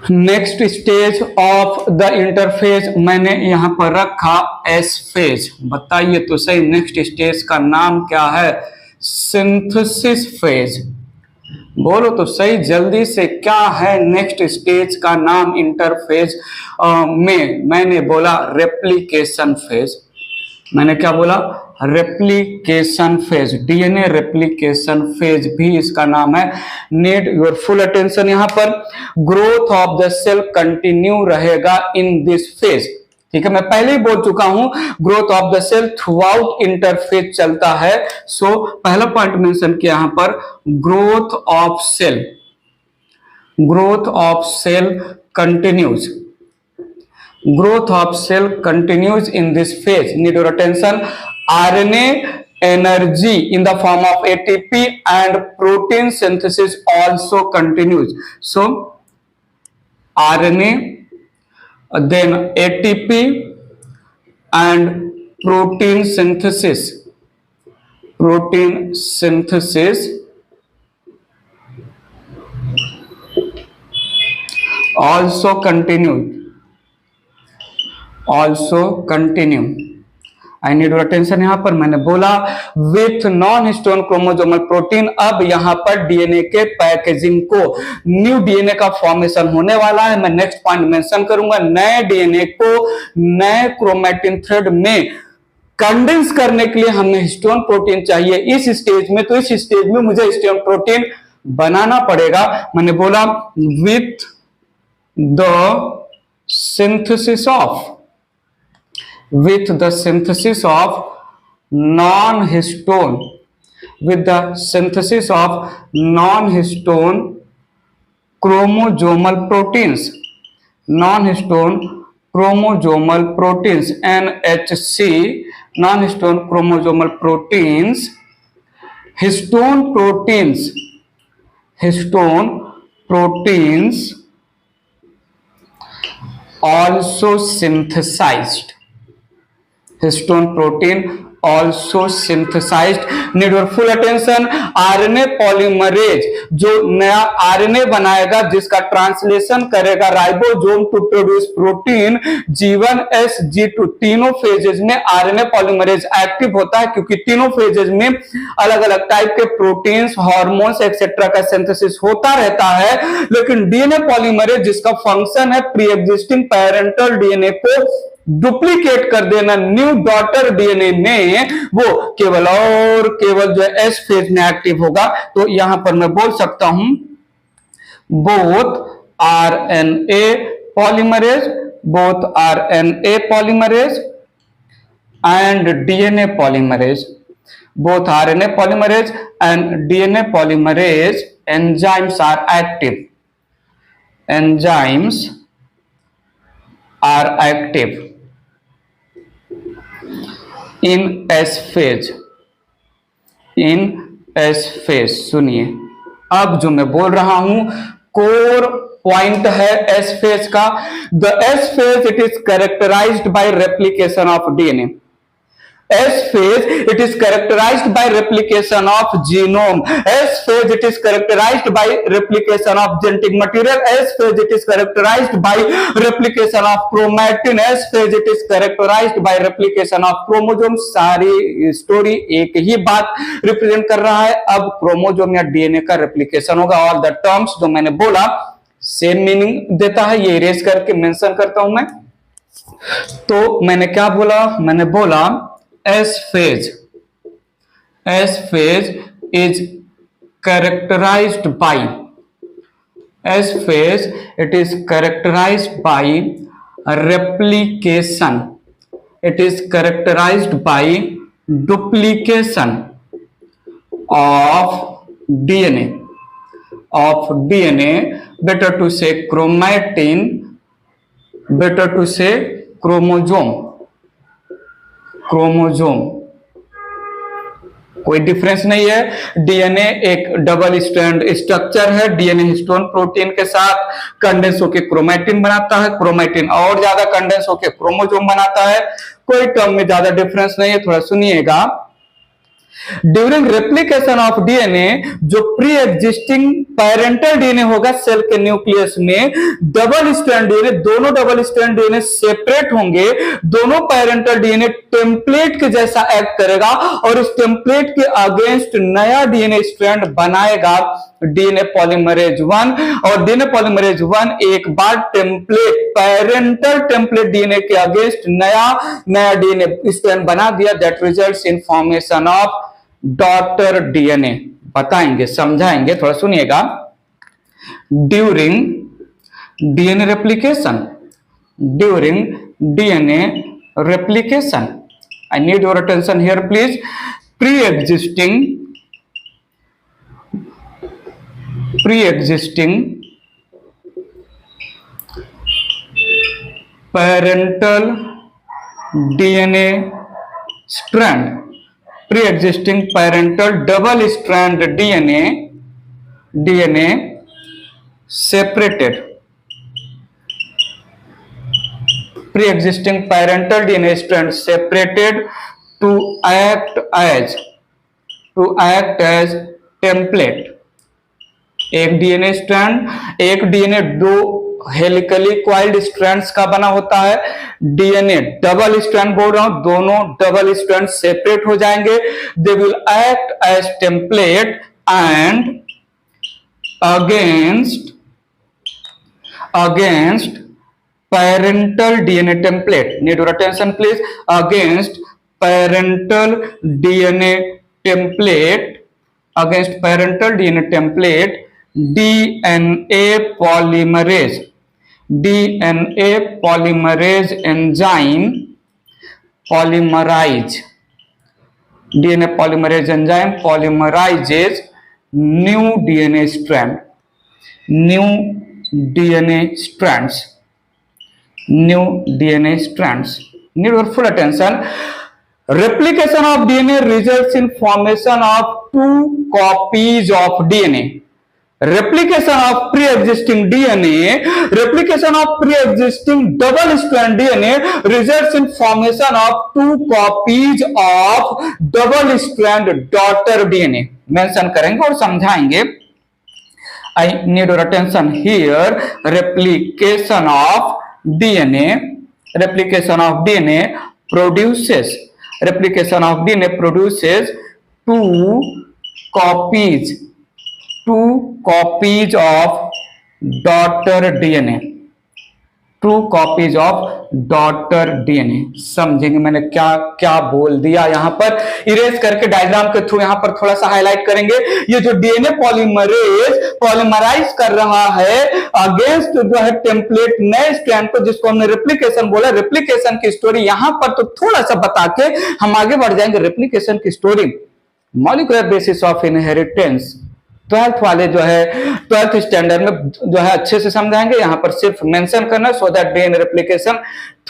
Next stage of the interphase मैंने यहां पर रखा एस फेज। बताइए तो सही नेक्स्ट स्टेज का नाम क्या है? Synthesis phase. बोलो तो सही जल्दी से, क्या है नेक्स्ट स्टेज का नाम इंटरफेज में? मैंने बोला रेप्लिकेशन फेज। मैंने क्या बोला? Replication phase, DNA replication phase भी इसका नाम है। Need your full attention. यहां पर growth of the cell continue रहेगा इन दिस फेज। ठीक है, मैं पहले ही बोल चुका हूं growth of the cell throughout interphase चलता है। सो पहला पॉइंट मेंशन किया यहां पर, growth of cell, growth of cell continues, growth of cell continues in this phase. Need your attention. RNA energy in the form of ATP and protein synthesis also continues. So RNA, then ATP and protein synthesis, protein synthesis also continue, also continue. I need your attention. यहां पर मैंने बोला with non histone chromosomal protein. अब यहां पर DNA के packaging को, new DNA का फॉर्मेशन होने वाला है। मैं नेक्स्ट पॉइंट मेंशन करूंगा, नए डीएनए को नए क्रोमैटिन थ्रेड में कंडेंस करने के लिए हमें हिस्टोन प्रोटीन चाहिए इस स्टेज में। तो इस स्टेज में मुझे हिस्टोन प्रोटीन बनाना पड़ेगा। मैंने बोला with the synthesis of, with the synthesis of non-histone, with the synthesis of non-histone chromosomal proteins, non-histone chromosomal proteins, NHC, non-histone chromosomal proteins, histone proteins, histone proteins also synthesized, histone protein also synthesized. Need your full attention. RNA polymerase जो नया RNA बनाएगा जिसका translation करेगा ribosome to produce protein G1 S G2, तीनों phases में RNA polymerase active होता है क्योंकि तीनों फेजेज में अलग अलग टाइप के प्रोटीन्स, हार्मोन्स एक्सेट्रा का सिंथेसिस होता रहता है। लेकिन डीएनए पॉलीमरेज जिसका फंक्शन है प्री एग्जिस्टिंग पेरेंटल डीएनए को डुप्लीकेट कर देना न्यू डॉटर डीएनए में, वो केवल और केवल जो एस फेज में एक्टिव होगा। तो यहां पर मैं बोल सकता हूं both RNA polymerase, both RNA polymerase and DNA polymerase, both RNA polymerase and DNA polymerase enzymes are active, enzymes are active in S phase, in S phase। सुनिए अब जो मैं बोल रहा हूं कोर पॉइंट है एस फेज का। The S phase it is characterised by replication of DNA. S phase it is characterized by replication of genome. S phase it is characterized by replication of genetic material. S phase it is characterized by replication of chromatin. S phase it is characterized by replication of chromosomes। सारी story एक ही बात represent कर रहा है। अब chromosome या DNA का replication होगा। ऑल द टर्म्स जो मैंने बोला सेम मीनिंग देता है, ये इरेज करके मेंशन करता हूं मैं। तो मैंने क्या बोला? मैंने बोला S phase, S phase is characterized by, S phase it is characterized by replication, it is characterized by duplication of DNA, of DNA, better to say chromatin, better to say chromosome, chromosome कोई difference नहीं है। DNA एक double strand structure है, DNA histone protein के साथ condense होकर chromatin बनाता है, क्रोमैटिन और ज्यादा कंडेंस होकर क्रोमोसोम बनाता है। कोई टर्म में ज्यादा डिफरेंस नहीं है, थोड़ा सुनिएगा। ड्यूरिंग रेप्लिकेशन ऑफ डीएनए जो प्री एग्जिस्टिंग पेरेंटल डीएनए होगा सेल के न्यूक्लियस में, डबल स्ट्रैंड डीएनए, दोनों डबल स्ट्रैंड डीएनए सेपरेट होंगे, दोनों पेरेंटल डीएनए टेम्पलेट के जैसा एक्ट करेगा और इस टेम्पलेट के अगेंस्ट नया डीएनए स्ट्रैंड बनाएगा डीएनए पॉलीमरेज 1। और डीएनए पॉलीमरेज 1 एक बार टेम्पलेट पेरेंटल टेम्पलेट डीएनए के अगेंस्ट नया डीएनए स्ट्रैंड बना दिया, that results in formation of daughter DNA. बताएंगे, समझाएंगे, थोड़ा सुनिएगा। During DNA replication, during DNA replication, I need your attention here please. pre-existing parental DNA strand, pre-existing parental double strand DNA separated, pre-existing parental DNA strand separated to act as template। एक DNA strand, एक DNA दो helically coiled strands का बना होता है, DNA double strand बोल रहा हूं, दोनों डबल स्ट्रैंड सेपरेट हो जाएंगे, they will act as template and against parental DNA template, need your attention please, against parental DNA template, against parental DNA template DNA polymerase enzyme DNA polymerase enzyme polymerizes new DNA strands. Need your full attention. Replication of DNA results in formation of two copies of DNA. Replication of pre-existing double strand DNA results in formation of two copies of double strand daughter DNA. Mention करेंगे और समझाएंगे। I need your attention here. Replication of DNA produces two copies of daughter DNA। समझेंगे मैंने क्या क्या बोल दिया यहां पर, इरेज करके डायग्राम के थ्रू यहां पर थोड़ा सा हाईलाइट करेंगे। ये जो डीएनए पॉलीमराइज कर रहा है अगेंस्ट जो है टेम्पलेट नए स्ट्रैंड को, जिसको हमने रेप्लिकेशन बोला। रेप्लिकेशन की स्टोरी यहां पर तो थोड़ा सा बता के हम आगे बढ़ जाएंगे। रेप्लिकेशन की story molecular basis of inheritance 12th वाले जो है 12th स्टैंडर्ड में जो है अच्छे से समझाएंगे, यहां पर सिर्फ मेंशन करना सो दैट डीएनए रेप्लिकेशन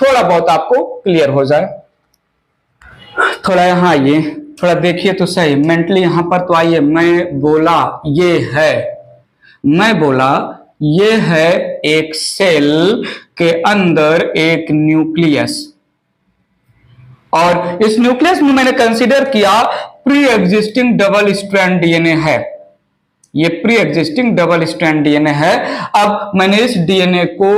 थोड़ा बहुत आपको क्लियर हो जाए। थोड़ा यहाँ आइए, थोड़ा देखिए तो सही मेंटली यहां पर तो आइए। मैं बोला ये है एक सेल के अंदर एक न्यूक्लियस, और इस न्यूक्लियस में मैंने कंसीडर किया pre existing double strand DNA है। ये pre existing double strand DNA है। अब मैंने इस डीएनए को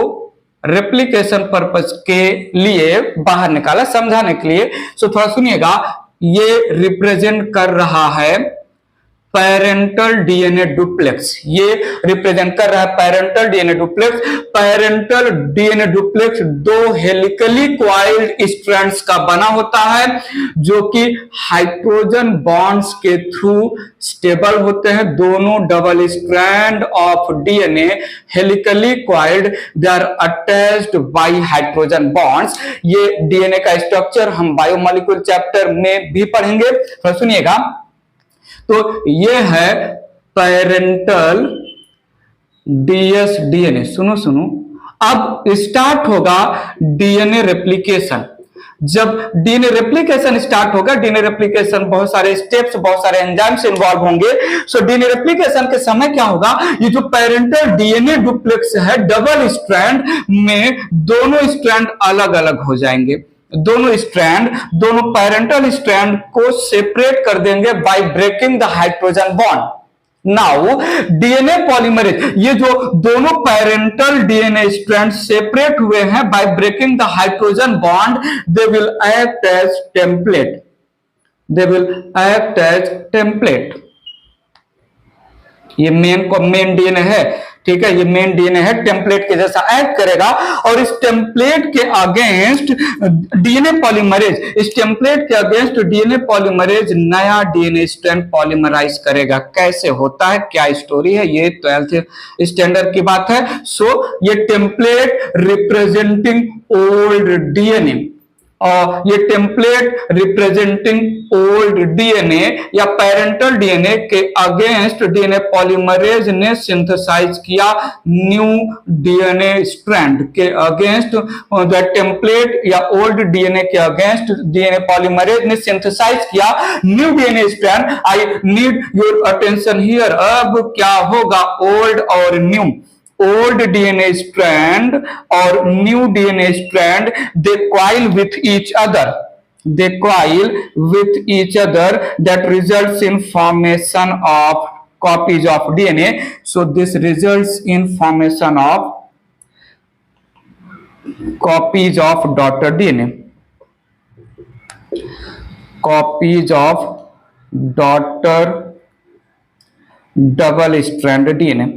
रेप्लिकेशन पर्पस के लिए बाहर निकाला, समझाने के लिए। सो थोड़ा सुनिएगा, ये रिप्रेजेंट कर रहा है पेरेंटल डीएनए डुप्लेक्स। ये रिप्रेजेंट कर रहा है parental DNA duplex. Parental DNA duplex दो हेलिकली क्वाइल्ड स्ट्रैंड्स का बना होता है, जो कि हाइड्रोजन बॉन्ड्स के थ्रू स्टेबल होते हैं। दोनों double strand of DNA helically coiled, they are attached by hydrogen bonds. ये डीएनए का स्ट्रक्चर हम बायोमोलिक्यूल चैप्टर में भी पढ़ेंगे, तो सुनिएगा। तो ये है पेरेंटल डीएनए। सुनो अब स्टार्ट होगा डीएनए रेप्लिकेशन। जब डीएनए रेप्लिकेशन स्टार्ट होगा, डीएनए रेप्लिकेशन बहुत सारे स्टेप्स, बहुत सारे एंजाइम्स इन्वॉल्व होंगे। सो डीएनए रेप्लिकेशन के समय क्या होगा, ये जो पेरेंटल डीएनए डुप्लेक्स है डबल स्ट्रैंड में, दोनों स्ट्रैंड अलग अलग हो जाएंगे। दोनों स्ट्रैंड, दोनों पैरेंटल स्ट्रैंड को सेपरेट कर देंगे by breaking the hydrogen bond. Now DNA polymerase, ये जो दोनों पैरेंटल डीएनए स्ट्रैंड सेपरेट हुए हैं by breaking the hydrogen bond, they will act as template, they will act as template. ये मेन डीएनए है, ठीक है, ये मेन डीएनए है, टेम्पलेट के जैसा एक्ट करेगा और इस टेम्पलेट के अगेंस्ट डीएनए पॉलीमरेज, इस टेम्पलेट के अगेंस्ट डीएनए पॉलीमरेज नया डीएनए स्ट्रैंड पॉलीमराइज करेगा। कैसे होता है, क्या स्टोरी है, ये 12th स्टैंडर्ड की बात है। सो ये टेम्पलेट रिप्रेजेंटिंग ओल्ड डीएनए, और ये टेम्पलेट रिप्रेजेंटिंग ओल्ड डीएनए या पेरेंटल डीएनए के अगेंस्ट डीएनए पॉलीमरेज ने सिंथेसाइज किया न्यू डीएनए स्ट्रैंड के अगेंस्ट, द टेम्पलेट या ओल्ड डीएनए के अगेंस्ट डीएनए पॉलीमरेज ने सिंथेसाइज किया new DNA strand. I need your attention here. अब क्या होगा, ओल्ड और new, old DNA strand or new DNA strand, they coil with each other, they coil with each other, that results in formation of copies of DNA. So this results in formation of copies of daughter DNA, copies of daughter double strand DNA,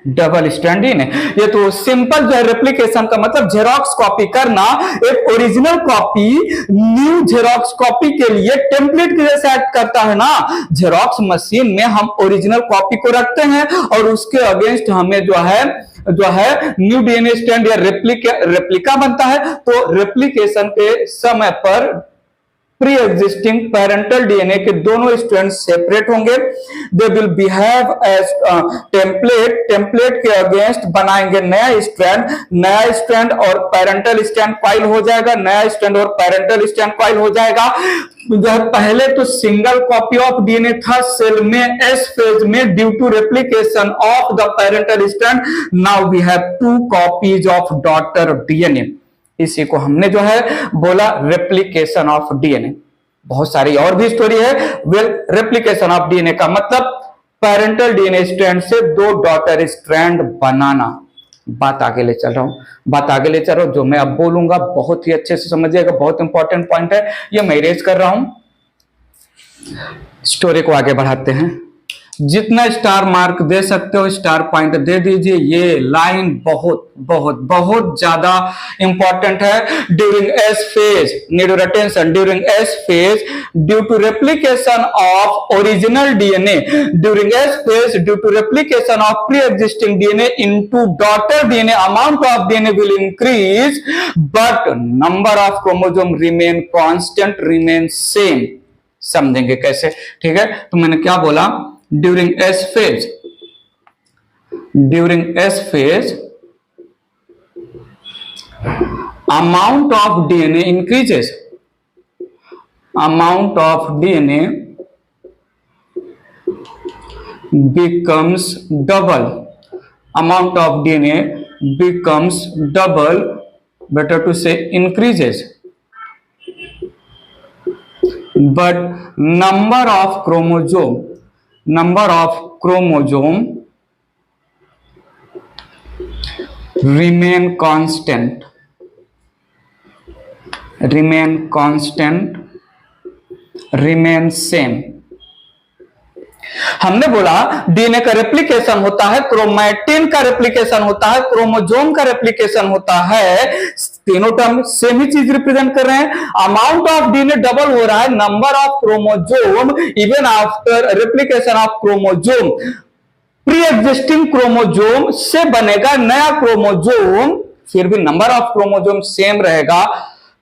double strand DNA. ये तो simple जो है replication का मतलब xerox copy करना, एक original copy new xerox copy के लिए टेम्पलेट के जैसे एक्ट करता है ना। जेरोक्स मशीन में हम ओरिजिनल कॉपी को रखते हैं और उसके अगेंस्ट हमें जो है न्यू डीएनए स्ट्रैंड या रेप्लिका बनता है। तो रेप्लिकेशन के समय पर प्री एग्जिस्टिंग पेरेंटल डीएनए के दोनों स्ट्रैंड सेपरेट होंगे, they will behave as template, template के अगेंस्ट बनाएंगे नया स्ट्रैंड और पेरेंटल स्ट्रैंड कॉइल हो जाएगा, नया स्ट्रैंड और पेरेंटल स्ट्रैंड कॉइल हो जाएगा। पहले तो सिंगल कॉपी ऑफ डीएनए था सेल में एस फेज में due to replication of the parental strand, now we have 2 copies of daughter DNA. इसी को हमने जो है बोला रेप्लिकेशन ऑफ डीएनए। बहुत सारी और भी स्टोरी है। वेल, रेप्लिकेशन ऑफ डीएनए का मतलब पेरेंटल डीएनए स्ट्रैंड से 2 डॉटर स्ट्रैंड बनाना। बात आगे ले चल रहा हूं, जो मैं अब बोलूंगा बहुत ही अच्छे से समझिएगा, बहुत इंपॉर्टेंट पॉइंट है, ये मैं इरेज कर रहा हूं। स्टोरी को आगे बढ़ाते हैं। जितना स्टार मार्क दे सकते हो स्टार पॉइंट दे दीजिए। ये लाइन बहुत बहुत बहुत ज्यादा इंपॉर्टेंट है। During S phase, need your attention, during S phase due to replication of original DNA, during S phase due to replication of pre existing DNA into daughter DNA, amount of DNA will increase but number of chromosome remain constant, remain same. समझेंगे कैसे, ठीक है। तो मैंने क्या बोला, during S phase amount of DNA increases, amount of DNA becomes double, amount of DNA becomes double, better to say increases, but number of chromosome remain constant, remain same। हमने बोला डीएनए का रेप्लिकेशन होता है, chromatin का replication होता है, chromosome का replication होता है। तीनों टर्म सेम ही चीज रिप्रेजेंट कर रहे हैं। अमाउंट ऑफ डीएनए डबल हो रहा है, number of chromosome even after replication of chromosome, pre existing chromosome से बनेगा नया क्रोमोसोम, फिर भी नंबर ऑफ क्रोमोसोम सेम रहेगा।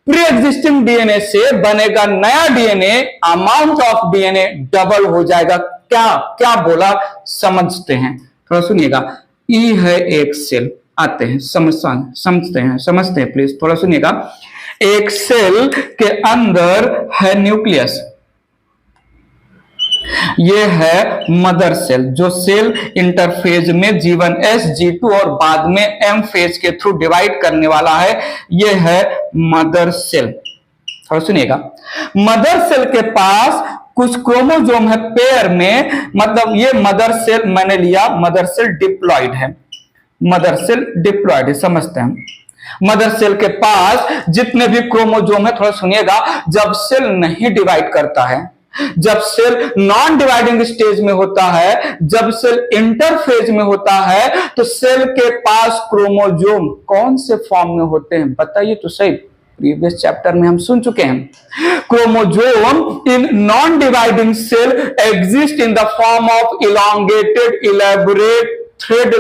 प्री एग्जिस्टिंग डीएनए से बनेगा नया DNA, amount of DNA double हो जाएगा। क्या बोला समझते हैं, थोड़ा सुनिएगा। ई है एक सेल, आते हैं समझते हैं प्लीज, थोड़ा सुनिएगा। एक सेल के अंदर है न्यूक्लियस, ये है मदर सेल, जो सेल इंटरफेज में G1 S G2 और बाद में M फेज के थ्रू डिवाइड करने वाला है। ये है मदर सेल। और सुनिएगा, मदर सेल के पास कुछ क्रोमोसोम है पेयर में, मतलब ये मदर सेल मैंने लिया, मदर सेल डिप्लॉइड है, मदर सेल डिप्लॉइड है, समझते हैं। मदर सेल के पास जितने भी क्रोमोसोम है, थोड़ा सुनिएगा, जब सेल नहीं डिवाइड करता है, जब सेल नॉन डिवाइडिंग स्टेज में होता है, जब सेल इंटरफेज में होता है, तो सेल के पास क्रोमोसोम कौन से फॉर्म में होते हैं बताइए तो सही। प्रीवियस चैप्टर में हम सुन चुके हैं। Chromosome in non dividing cell exist in the form of elongated elaborate thread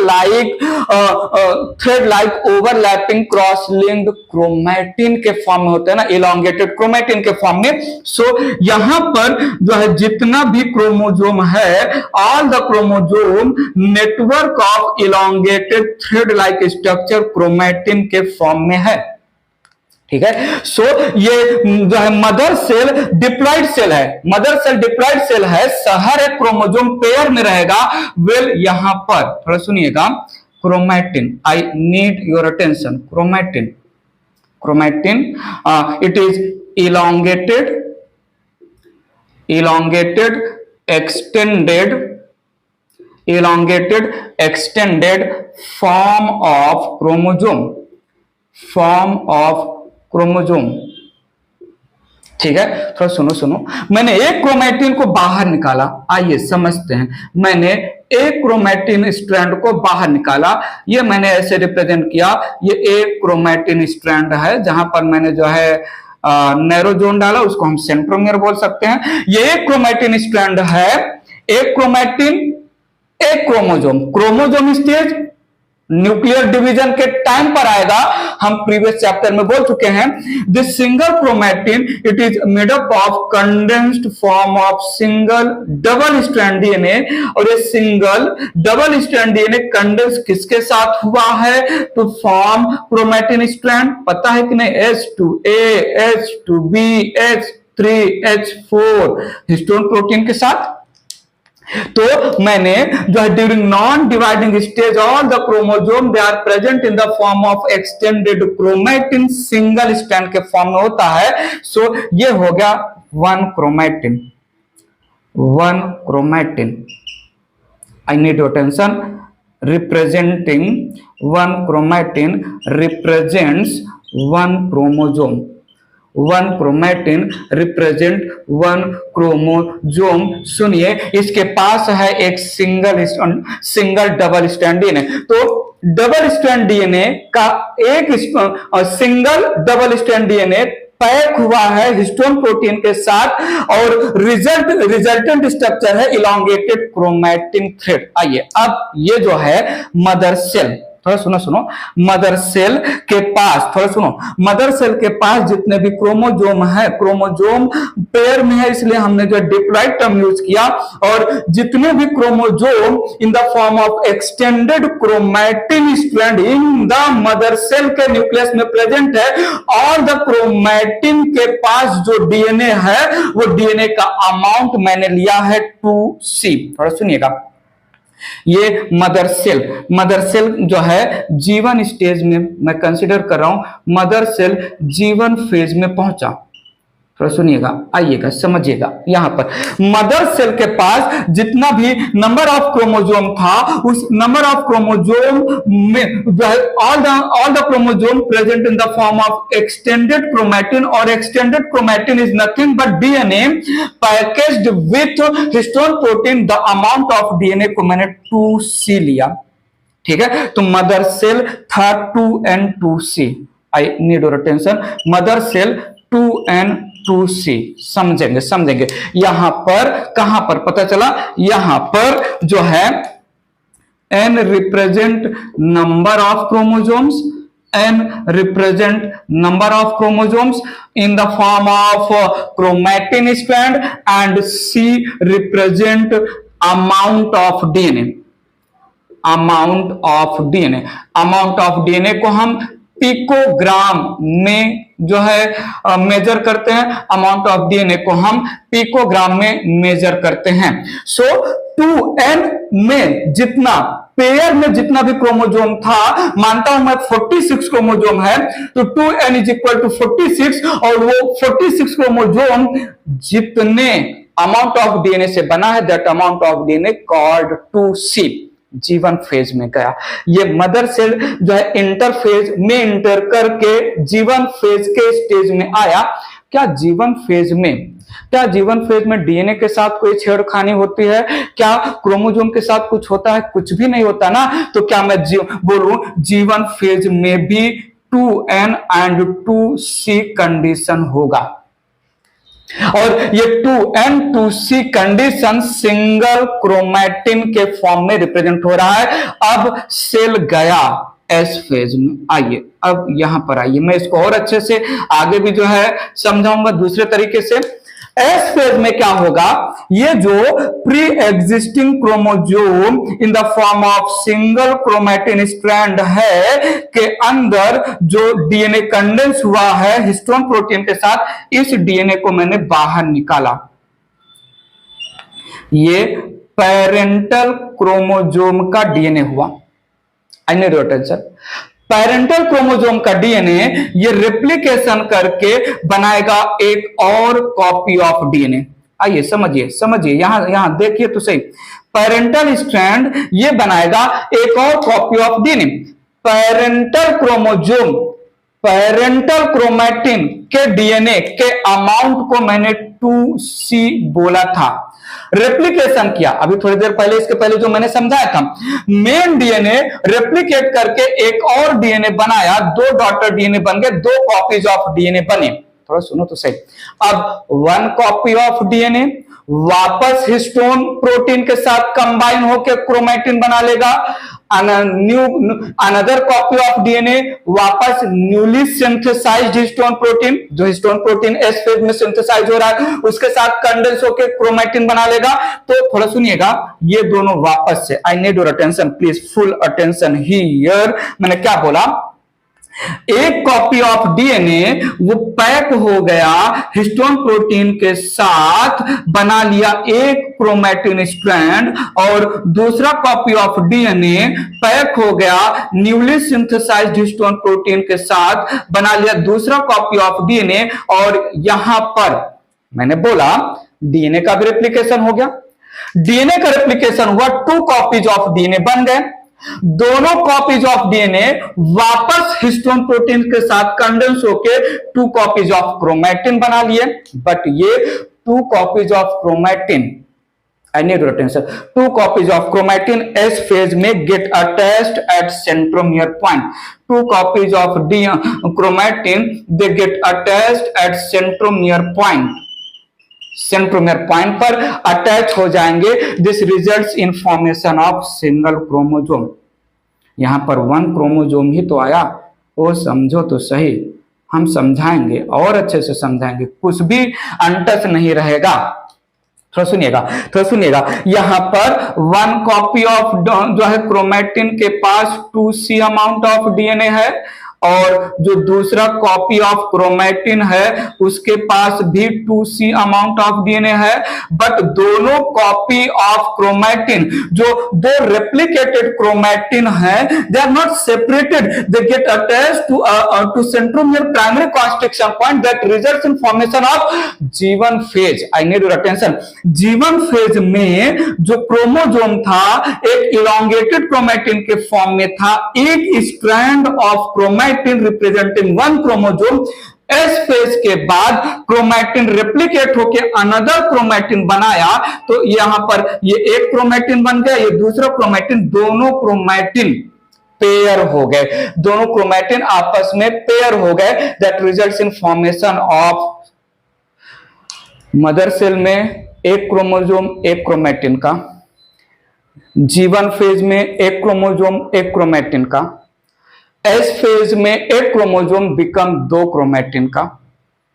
like overlapping cross linked chromatin के फॉर्म में होते हैं ना, इलोंगेटेड क्रोमैटिन के फॉर्म में। सो यहां पर जो है जितना भी क्रोमोसोम है, all the chromosome network of elongated thread like structure chromatin के फॉर्म में है। ठीक है। सो ये जो है मदर सेल डिप्लॉइड सेल है, मदर सेल डिप्लॉइड सेल है, हर एक क्रोमोसोम पेयर में रहेगा। वेल यहां पर थोड़ा सुनिएगा, chromatin, I need your attention, chromatin, chromatin it is extended form of chromosome. ठीक है, थोड़ा सुनो, मैंने एक क्रोमैटिन को बाहर निकाला, आइए समझते हैं। मैंने एक क्रोमैटिन स्ट्रैंड को बाहर निकाला, ये मैंने ऐसे रिप्रेजेंट किया, ये एक क्रोमैटिन स्ट्रैंड है, जहां पर मैंने जो है नैरो जोन डाला, उसको हम सेंट्रोमियर बोल सकते हैं। ये एक क्रोमैटिन स्ट्रैंड है, एक क्रोमैटिन, एक क्रोमोसोम स्टेज न्यूक्लियर डिवीजन के टाइम पर आएगा, हम प्रीवियस चैप्टर में बोल चुके हैं। This single chromatin it is made up of condensed form of single double strand DNA, और ये single double strand DNA condense किसके साथ हुआ है टू फॉर्म क्रोमैटिन स्ट्रैंड, पता है कि नहीं? H2A H2B H3H4 histone protein के साथ। तो मैंने जो है during non dividing stage all the chromosome they are present in the form of extended chromatin, single strand के फॉर्म में होता है। सो ये हो गया one chromatin, I need your attention, representing one chromatin represents one chromosome, one chromatin represent one chromosome. सुनिए, इसके पास है एक सिंगल डबल स्ट्रैंड डीएनए, तो डबल स्ट्रैंड डीएनए का एक single double strand DNA pack हुआ है हिस्टोन प्रोटीन के साथ, और रिजल्टेंट स्ट्रक्चर है इलोंगेटेड क्रोमैटिन थ्रेड। आइए अब ये जो है मदर सेल, थोड़ा सुनो, मदर सेल के पास, थोड़ा सुनो, मदर सेल के पास जितने भी क्रोमोसोम है, क्रोमोसोम पेयर में है, इसलिए हमने जो डिप्लॉइड टर्म यूज किया, और जितने भी chromosome in the form of extended chromatin strand in the mother cell के न्यूक्लियस में प्रेजेंट है, और द क्रोमैटिन के पास जो डीएनए है, वो डीएनए का अमाउंट मैंने लिया है 2C। थोड़ा सुनिएगा, ये मदर सेल जो है G1 स्टेज में मैं कंसीडर कर रहा हूं, मदर सेल G1 फेज में पहुंचा। थोड़ा सुनिएगा, आइएगा समझिएगा, यहां पर मदर सेल के पास जितना भी नंबर ऑफ क्रोमोसोम था, उस नंबर ऑफ क्रोमोसोम में जो है all the chromosome present in the form of extended chromatin, और extended chromatin is nothing but DNA packaged with histone protein. The amount of DNA को मैंने 2C लिया। ठीक है, तो मदर सेल था 2N2C, I need your attention, mother cell 2N2C, समझेंगे। यहां पर कहां पर पता चला, यहां पर जो है N represent number of chromosomes, N represent number of chromosomes in the form of chromatin strand, and C represent amount of DNA, amount of DNA को हम पिकोग्राम में जो है मेजर करते हैं, अमाउंट ऑफ डीएनए को हम पिकोग्राम में मेजर करते हैं। सो 2n में जितना पेयर में जितना भी क्रोमोजोम था, मानता हूं मैं 46 क्रोमोजोम है, तो 2n इज इक्वल टू 46, और वो 46 क्रोमोजोम जितने अमाउंट ऑफ डीएनए से बना है, that amount of DNA called 2C, जीवन फेज में गया। ये मदर सेल जो है इंटरफेज में इंटर करके जीवन फेज के स्टेज में आया। क्या जीवन फेज में डीएनए के साथ कोई छेड़खानी होती है? क्या क्रोमोजोम के साथ कुछ होता है? कुछ भी नहीं होता ना। तो क्या मैं बोलूं जीवन फेज में भी 2n एंड 2C कंडीशन होगा, और ये 2n 2C condition single chromatin के फॉर्म में रिप्रेजेंट हो रहा है। अब सेल गया एस फेज में। आइए अब यहां पर आइए, मैं इसको और अच्छे से आगे भी जो है समझाऊंगा दूसरे तरीके से। एस फेज में क्या होगा, ये जो pre existing chromosome in the form of single chromatin strand है के अंदर जो डीएनए कंडेंस हुआ है हिस्टोन प्रोटीन के साथ, इस डीएनए को मैंने बाहर निकाला। ये पेरेंटल क्रोमोजोम का डीएनए हुआ। आई need your attention. Parental chromosome का डीएनए ये रेप्लिकेशन करके बनाएगा एक और कॉपी ऑफ डीएनए। आइए समझिए यहां देखिए तो सही। पेरेंटल स्ट्रैंड ये बनाएगा एक और copy of DNA. Parental chromosome, parental chromatin के डीएनए के अमाउंट को मैंने 2C बोला था। रेप्लिकेशन किया अभी थोड़ी देर पहले, इसके पहले जो मैंने समझाया था, मेन डीएनए रेप्लिकेट करके एक और डीएनए बनाया, 2 डॉटर डीएनए बन गए, 2 कॉपीज ऑफ डीएनए बने। थोड़ा सुनो तो सही। अब 1 कॉपी ऑफ डीएनए वापस हिस्टोन प्रोटीन के साथ कंबाइन होकर क्रोमैटिन बना लेगा। अनदर कॉपी ऑफ डीएनए वापस न्यूली सिंथेसाइज्ड हिस्टोन प्रोटीन, जो हिस्टोन प्रोटीन एस फेज में सिंथेसाइज हो रहा है, उसके साथ कंडेंस होकर क्रोमैटिन बना लेगा। तो थोड़ा सुनिएगा, ये दोनों वापस से, आई need your attention please, full attention here. मैंने क्या बोला, एक कॉपी ऑफ डीएनए वो पैक हो गया हिस्टोन प्रोटीन के साथ, बना लिया एक क्रोमैटिन स्ट्रैंड, और दूसरा कॉपी ऑफ डीएनए पैक हो गया न्यूली सिंथेसाइज्ड हिस्टोन प्रोटीन के साथ, बना लिया दूसरा कॉपी ऑफ डीएनए, और यहां पर मैंने बोला डीएनए का भी रेप्लिकेशन हो गया। डीएनए का रेप्लिकेशन हुआ, 2 कॉपीज ऑफ डीएनए बन गए। दोनों कॉपीज ऑफ डीएनए वापस हिस्टोन प्रोटीन के साथ कंडेंस होके 2 कॉपीज ऑफ क्रोमैटिन बना लिए। बट ये 2 copies of chromatin, I need your attention, 2 copies of chromatin S phase में get attached at centromere point. 2 copies of chromatin they get attached at centromere point, centromere point पर attach हो जाएंगे। This results in formation of single chromosome. यहां पर 1 chromosome ही तो आया, वो समझो तो सही, हम समझाएंगे और अच्छे से समझाएंगे, कुछ भी अनटच नहीं रहेगा। थोड़ा सुनिएगा, यहां पर 1 कॉपी ऑफ जो है क्रोमैटिन के पास 2C अमाउंट ऑफ डीएनए है, और जो दूसरा कॉपी ऑफ क्रोमैटिन है उसके पास भी 2C अमाउंट ऑफ डीएनए है। बट दोनों कॉपी ऑफ क्रोमैटिन, जो 2 रेप्लिकेटेड क्रोमैटिन है, they are not separated, they get attached to centromere primary constriction point that results in formation of G one phase. I need your attention. G one phase में जो chromosome था एक elongated chromatin के form में था, एक strand of chromatin representing 1 chromosome. S phase के बाद क्रोमैटिन रेप्लिकेट होकर अनदर क्रोमैटिन बनाया, तो यहां पर ये एक क्रोमैटिन बन गया, ये दूसरा क्रोमैटिन, दोनों क्रोमैटिन पेयर हो गए, दोनों क्रोमैटिन आपस में पेयर हो गए। That results in formation of, mother cell में एक क्रोमोजोम एक क्रोमैटिन का, जीवन फेज में एक क्रोमोजोम एक क्रोमैटिन का, एस फेज में एक क्रोमोजोम बिकम 2 क्रोमैटिन का।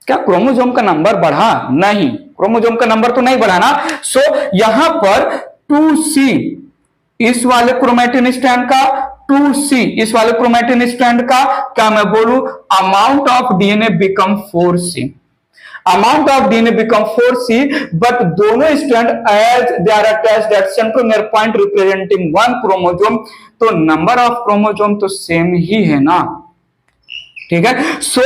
क्या क्रोमोजोम का नंबर बढ़ा? नहीं, क्रोमोजोम का नंबर तो नहीं बढ़ा ना। सो यहां पर 2C इस वाले क्रोमैटिन स्ट्रैंड का, 2C इस वाले क्रोमेटिन स्ट्रैंड का क्या मैं बोलूं, amount of DNA become 4C, amount of DNA become 4C, but दोनों strand as they are attached at centromere point representing 1 chromosome, तो नंबर ऑफ क्रोमोसोम तो सेम ही है ना, ठीक है। सो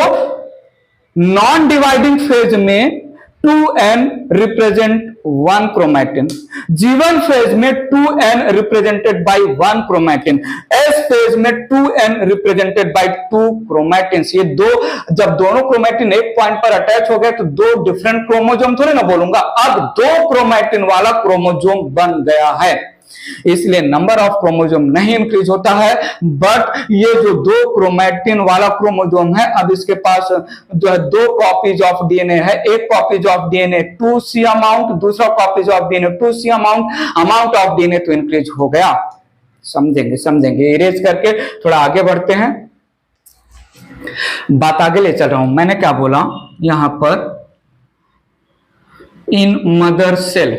नॉन डिवाइडिंग फेज में 2n represent 1 chromatin, G1 phase में 2n represented by 1 chromatin, S phase में 2n रिप्रेजेंटेड बाय 2 क्रोमेटिन्स। ये दो, जब दोनों क्रोमेटिन एक पॉइंट पर अटैच हो गए तो दो डिफरेंट क्रोमोसोम थोड़े ना बोलूंगा, अब 2 क्रोमेटिन वाला क्रोमोसोम बन गया है, इसलिए नंबर ऑफ क्रोमोसोम नहीं इंक्रीज होता है, बट ये जो 2 क्रोमेटिन वाला क्रोमोसोम है, अब इसके पास जो है 2 कॉपीज ऑफ डीएनए है, एक copies of DNA 2C amount, दूसरा copies of DNA 2C amount, amount of DNA तो इंक्रीज हो गया। समझेंगे इरेज करके थोड़ा आगे बढ़ते हैं, बात आगे ले चल रहा हूं। मैंने क्या बोला यहां पर, इन मदर सेल,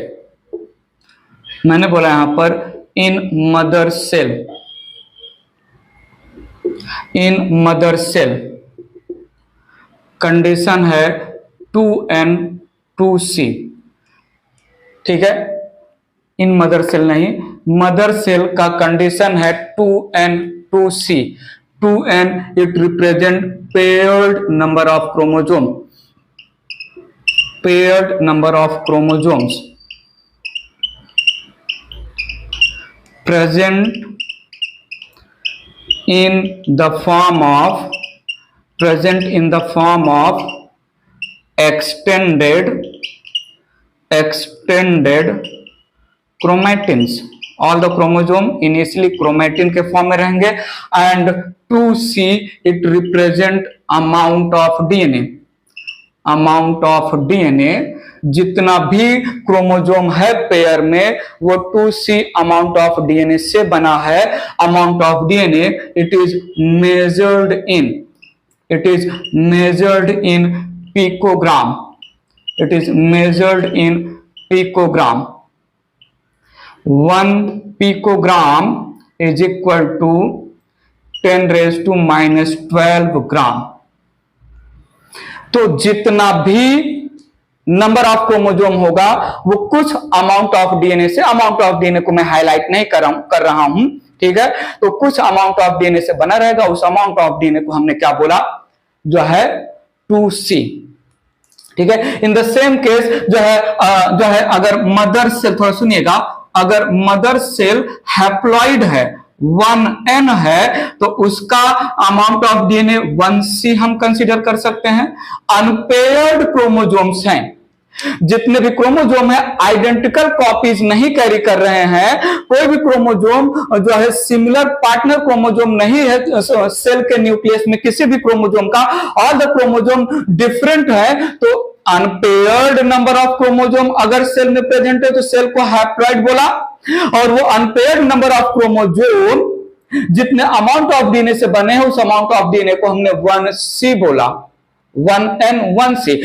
मैंने बोला यहां पर इन मदर सेल, इन मदर सेल कंडीशन है 2n 2C, ठीक है। इन मदर सेल नहीं, मदर सेल का कंडीशन है 2n 2C, 2n it represent paired number of chromosome, paired number of chromosomes present in the form of extended chromatins, all the chromosome initially chromatin के form में रहेंगे, and 2C it represent amount of DNA, amount of DNA, जितना भी chromosome है pair में वो 2C amount of DNA से बना है। Amount of DNA it is measured in picogram, it is measured in picogram. 1 picogram is equal to 10⁻⁻12 gram. तो जितना भी नंबर ऑफ क्रोमोसोम होगा वो कुछ अमाउंट ऑफ डीएनए से, अमाउंट ऑफ डीएनए को मैं हाईलाइट नहीं कर रहा हूं, ठीक है, तो कुछ अमाउंट ऑफ डीएनए से बना रहेगा, उस अमाउंट ऑफ डीएनए को हमने क्या बोला, जो है 2C, ठीक है। इन द सेम केस जो है अगर मदर सेल, थोड़ा सुनिएगा, अगर मदर सेल हैप्लॉइड है, 1n है, तो उसका अमाउंट ऑफ डीएनए 1C हम कंसीडर कर सकते हैं। अनपेयर्ड क्रोमोसोम्स हैं, जितने भी क्रोमोसोम है आइडेंटिकल कॉपीज नहीं कैरी कर रहे हैं, कोई भी क्रोमोसोम जो है सिमिलर पार्टनर क्रोमोसोम नहीं है सेल के न्यूक्लियस में किसी भी क्रोमोसोम का, ऑल द क्रोमोसोम डिफरेंट है, तो अनपेयर्ड नंबर ऑफ क्रोमोसोम अगर सेल में प्रेजेंट है तो सेल को हैप्लॉइड बोला, और वो अनपेयर्ड नंबर ऑफ क्रोमोसोम जितने अमाउंट ऑफ डीएनए से बने हैं उस अमाउंट ऑफ डीएनए को हमने 1C बोला, 1n 1C।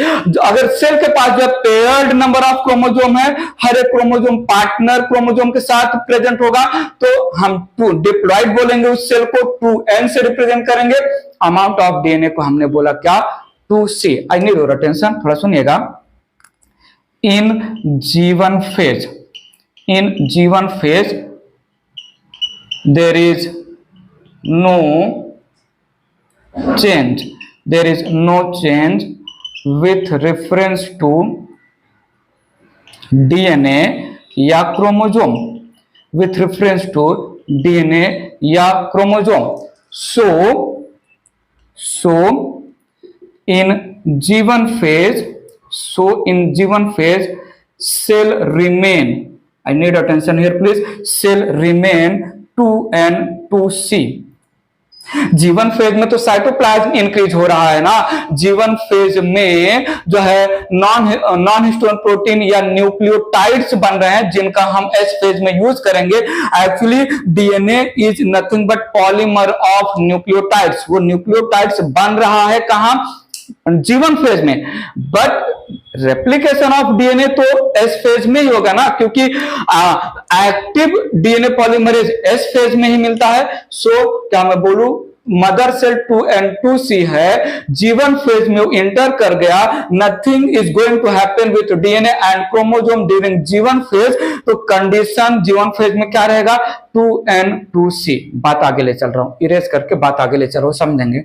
अगर सेल के पास जो पेयर्ड नंबर ऑफ क्रोमोसोम है, हर एक क्रोमोसोम पार्टनर क्रोमोसोम के साथ प्रेजेंट होगा, तो हम 2 डिप्लॉइड बोलेंगे, उस सेल को 2n से रिप्रेजेंट करेंगे। अमाउंट ऑफ डीएनए को हमने बोला क्या, 2C। I need your attention, थोड़ा सुनिएगा। इन G1 phase, in G1 phase there is no change, there is no change with reference to DNA या chromosome, with reference to DNA या chromosome. so in G1 phase cell remain, I need attention here please, cell remain 2n 2C। जीवन phase में तो cytoplasm increase हो रहा है ना, जीवन फेज में जो है नॉन हिस्टोन प्रोटीन या न्यूक्लियोटाइड्स बन रहे हैं, जिनका हम एस फेज में यूज करेंगे। Actually DNA is nothing but polymer of nucleotides, वो न्यूक्लियोटाइड्स बन रहा है कहां, जीवन फेज में, बट रेप्लिकेशन ऑफ डीएनए तो एस फेज में ही होगा ना, क्योंकि active DNA polymerase S phase में ही मिलता है। सो क्या मैं बोलूं, मदर सेल 2n2C है, जीवन फेज में इंटर कर गया, nothing is going to happen with DNA and chromosome during G one phase. तो कंडीशन जीवन फेज में क्या रहेगा, 2n2C। बात आगे ले चल रहा हूं, इरेज करके बात आगे ले चल रहा हूं, समझेंगे।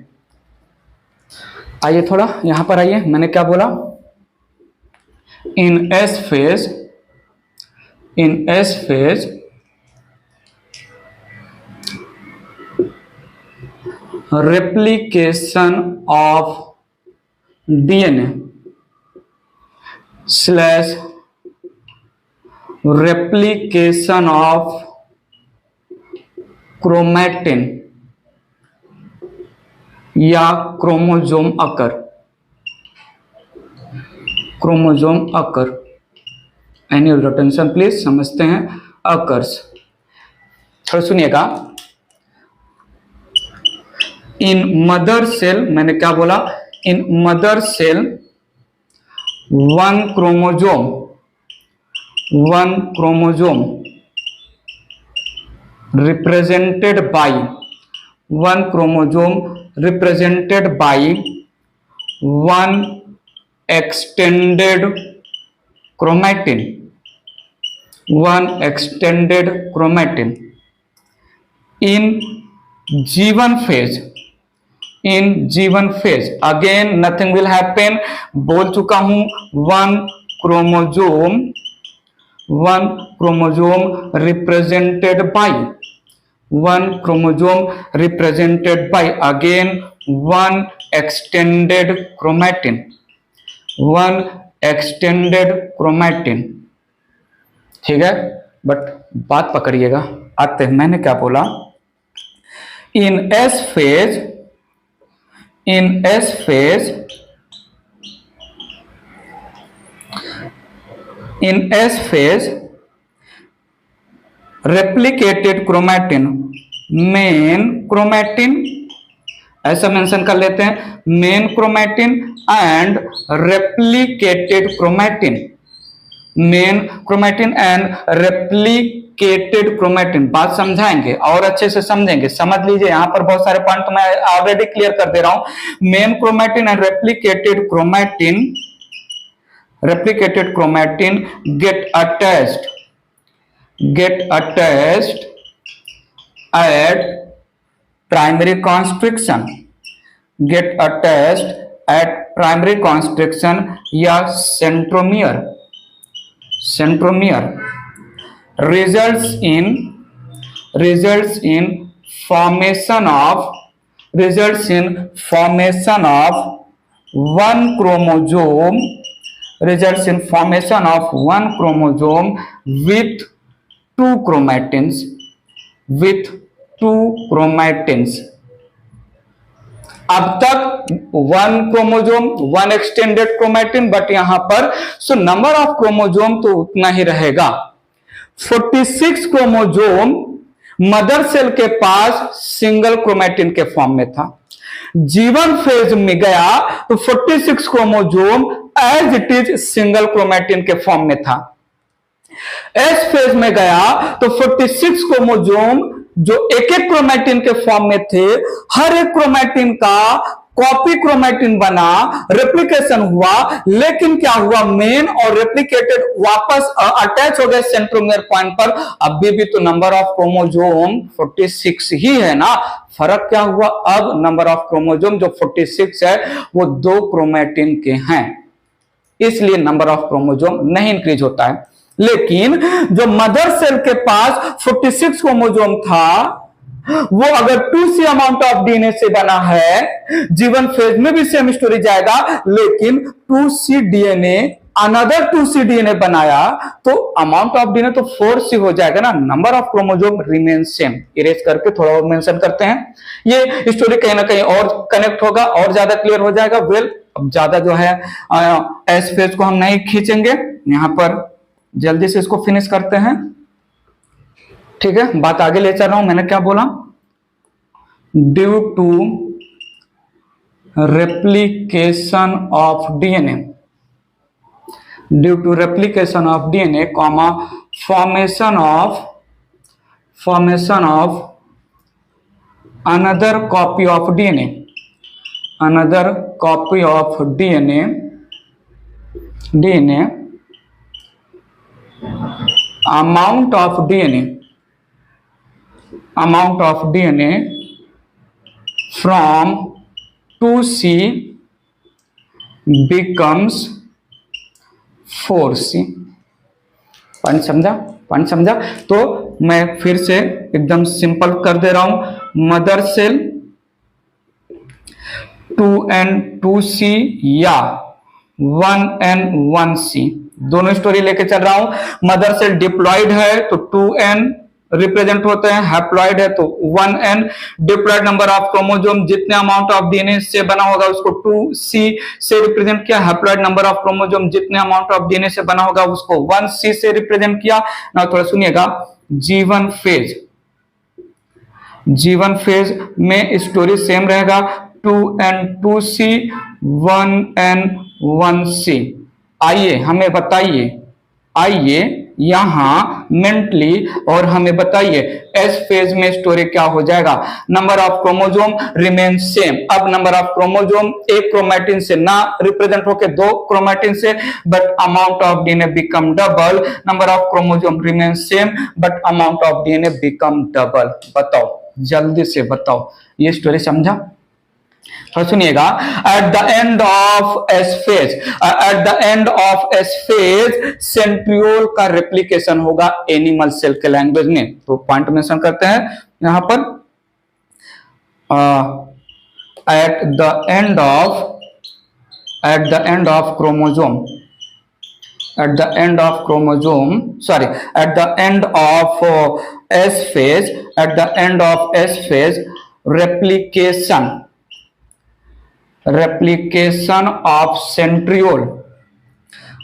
आइए थोड़ा यहां पर आइए, मैंने क्या बोला, in S phase replication of DNA slash replication of chromatin या chromosome occur, any tension please, समझते हैं, अकर्स। थोड़ा सुनिएगा, इन मदर सेल, मैंने क्या बोला, in mother cell one chromosome represented by one extended chromatin in G one phase again nothing will happen, बोल चुका हूं, one chromosome represented by again one extended chromatin. ठीक है, बट बात पकड़िएगा, आते हैं, मैंने क्या बोला, in S phase replicated chromatin, main chromatin, ऐसा मेंशन कर लेते हैं, main chromatin and replicated chromatin, main chromatin and replicated chromatin. बात समझाएंगे और अच्छे से समझेंगे, समझ लीजिए, यहां पर बहुत सारे पॉइंट मैं ऑलरेडी क्लियर कर दे रहा हूं। Main chromatin and replicated chromatin get attached at primary constriction या centromere results in formation of one chromosome with two chromatins। अब तक one chromosome, one extended chromatin, but यहां पर सो नंबर ऑफ क्रोमोजोम तो उतना ही रहेगा। 46 क्रोमोजोम मदर सेल के पास सिंगल क्रोमैटिन के फॉर्म में था, जीवन फेज में गया तो 46 chromosome as it is single chromatin के फॉर्म में था। एस फेज में गया तो 46 क्रोमोजोम जो एक एक क्रोमैटिन के फॉर्म में थे, हर एक क्रोमैटिन का कॉपी क्रोमैटिन बना, रेप्लिकेशन हुआ, लेकिन क्या हुआ, मेन और रेप्लिकेटेड वापस अटैच हो गए सेंट्रोमियर पॉइंट पर। अभी भी तो नंबर ऑफ क्रोमोजोम 46 ही है ना, फर्क क्या हुआ, अब नंबर ऑफ क्रोमोजोम जो 46 है वो 2 क्रोमैटिन के हैं, इसलिए नंबर ऑफ क्रोमोजोम नहीं इंक्रीज होता है। लेकिन जो मदर सेल के पास 46 क्रोमोजोम था, वो अगर 2C अमाउंट ऑफ डीएनए से बना है, जीवन फेज में भी सेम स्टोरी जाएगा, लेकिन 2C DNA another 2C DNA बनाया तो अमाउंट ऑफ डीएनए तो 4C हो जाएगा ना, number of chromosome remain same. Erase करके थोड़ा और मेंशन करते हैं, ये स्टोरी कहीं ना कहीं और कनेक्ट होगा और ज्यादा क्लियर हो जाएगा। वेल, अब ज्यादा जो है एस फेज को हम नहीं खींचेंगे, यहां पर जल्दी से इसको फिनिश करते हैं। ठीक है, बात आगे ले चल रहा हूं, मैंने क्या बोला, due to replication of DNA, due to replication of DNA, comma, formation of another copy of DNA, another copy of DNA, amount of DNA from 2C becomes 4C। Point समझा। तो मैं फिर से एकदम सिंपल कर दे रहा हूं। मदर सेल 2N2C या 1N1C, दोनों स्टोरी लेके चल रहा हूं। मदर सेल डिप्लॉयड है तो 2N रिप्रेजेंट होते हैं, हैप्लॉयड है तो 1N। Diploid number of chromosome जितने अमाउंट ऑफ डीएनए से बना होगा उसको 2C से रिप्रेजेंट किया। हैप्लॉयड नंबर ऑफ क्रोमोसोम जितने अमाउंट ऑफ डीएनए से बना होगा उसको 1C से रिप्रेजेंट किया। ना थोड़ा सुनिएगा, जीवन फेज में स्टोरी सेम रहेगा, 2N2C 1N1C। आइए हमें बताइए, यहां मेंटली और हमें बताइए एस फेज में स्टोरी क्या हो जाएगा। Number of chromosome remain same. अब नंबर ऑफ क्रोमोसोम एक क्रोमैटिन से ना रिप्रेजेंट होके 2 क्रोमैटिन से, but amount of DNA become double. Number of chromosome remain same but amount of DNA become double. बताओ, जल्दी से बताओ, ये स्टोरी समझा? तो सुनिएगा, at the end of S phase centriole का रेप्लिकेशन होगा एनिमल सेल के लैंग्वेज में। तो पॉइंट मेंशन करते हैं यहां पर, at the end of chromosome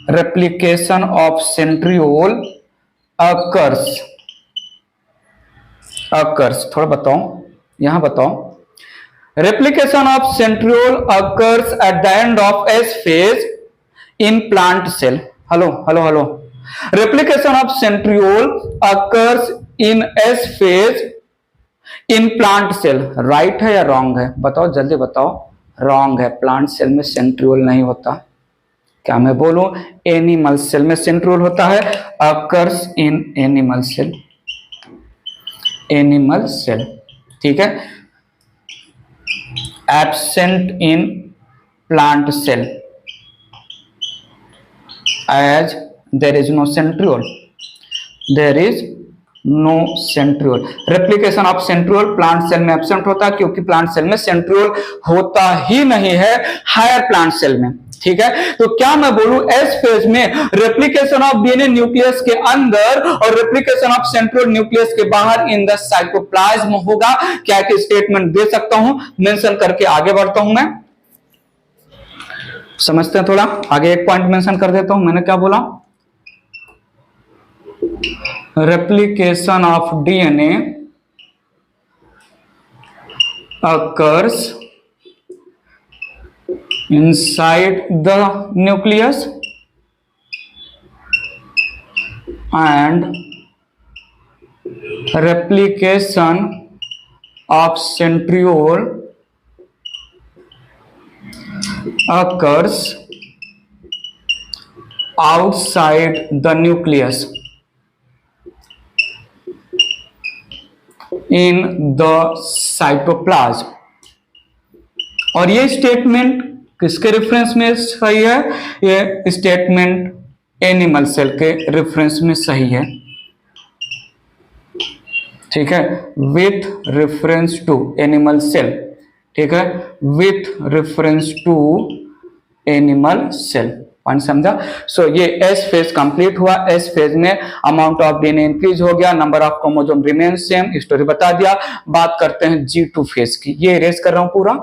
replication of centriole occurs। थोड़ा बताओ, यहां बताओ। replication of centriole occurs at the end of S phase in plant cell। Hello. replication of centriole occurs in S phase in plant cell। Right है या wrong है? बताओ, जल्दी बताओ। रॉन्ग है, प्लांट सेल में सेंट्रियोल नहीं होता। क्या मैं बोलूं? एनिमल सेल में सेंट्रियोल होता है। अकर्स इन एनिमल सेल, ठीक है। Absent in plant cell as there is no centriole. Replication of centriole plant cell में एब्सेंट होता है, क्योंकि प्लांट सेल में सेंट्रियोल होता ही नहीं है हायर प्लांट सेल में, ठीक है। तो क्या मैं बोलूं, एस फेज में रेप्लिकेशन ऑफ डीएनए न्यूक्लियस के अंदर और रेप्लिकेशन ऑफ सेंट्रियोल न्यूक्लियस के बाहर इन द साइटोप्लाज्म होगा। क्या एक स्टेटमेंट दे सकता हूं? मेंशन करके आगे बढ़ता हूं। मैं समझते हैं, थोड़ा आगे एक पॉइंट मेंशन कर देता हूं। मैंने क्या बोला? replication of DNA occurs inside the nucleus and replication of centriole occurs outside the nucleus in the cytoplasm। और ये स्टेटमेंट किसके रेफरेंस में सही है? ये स्टेटमेंट एनिमल सेल के रेफरेंस में सही है, ठीक है। With reference to animal cell, ठीक है, with reference to animal cell. Point समझा? सो ये एस फेज कंप्लीट हुआ। एस फेज में अमाउंट ऑफ डीएनए इंक्रीज हो गया, number of chromosome remain same, story बता दिया। बात करते हैं G2 फेज की। ये इरेज कर रहा हूं पूरा।